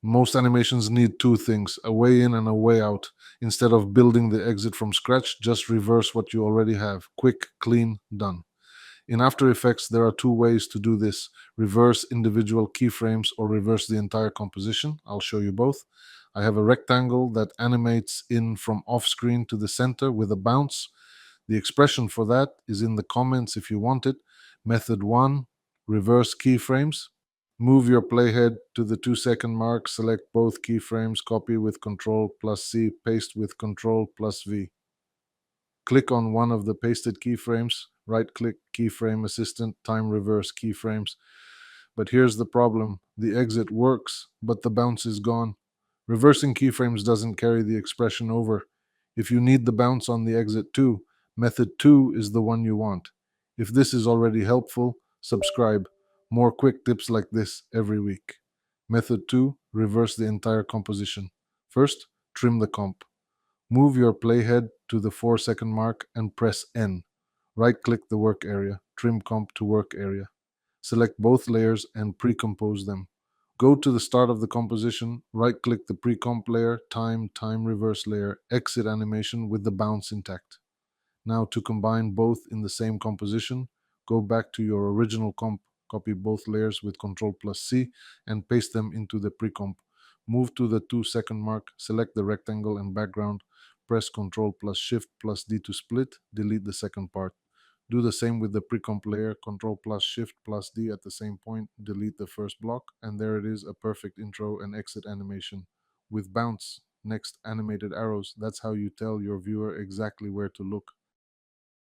Most animations need two things, a way in and a way out. Instead of building the exit from scratch, just reverse what you already have. Quick, clean, done. In After Effects, there are two ways to do this: reverse individual keyframes or reverse the entire composition. I'll show you both. I have a rectangle that animates in from off screen to the center with a bounce. The expression for that is in the comments if you want it. Method 1, reverse keyframes. Move your playhead to the 2-second mark, select both keyframes, copy with Ctrl plus C, paste with Ctrl plus V. Click on one of the pasted keyframes, right-click Keyframe Assistant, Time-Reverse Keyframes. But here's the problem. The exit works, but the bounce is gone. Reversing keyframes doesn't carry the expression over. If you need the bounce on the exit too, method 2 is the one you want. If this is already helpful, subscribe. More quick tips like this every week. Method 2, reverse the entire composition. First, trim the comp. Move your playhead to the 4-second mark and press N. Right-click the work area, trim comp to work area. Select both layers and pre-compose them. Go to the start of the composition, right-click the pre-comp layer, time-reverse layer, exit animation with the bounce intact. Now to combine both in the same composition, go back to your original comp, copy both layers with Ctrl plus C and paste them into the pre-comp. Move to the 2-second mark, select the rectangle and background, press Ctrl plus Shift plus D to split, delete the second part. Do the same with the pre-comp layer, Ctrl plus Shift plus D at the same point, delete the first block, and there it is, a perfect intro and exit animation. With bounce, next animated arrows, that's how you tell your viewer exactly where to look.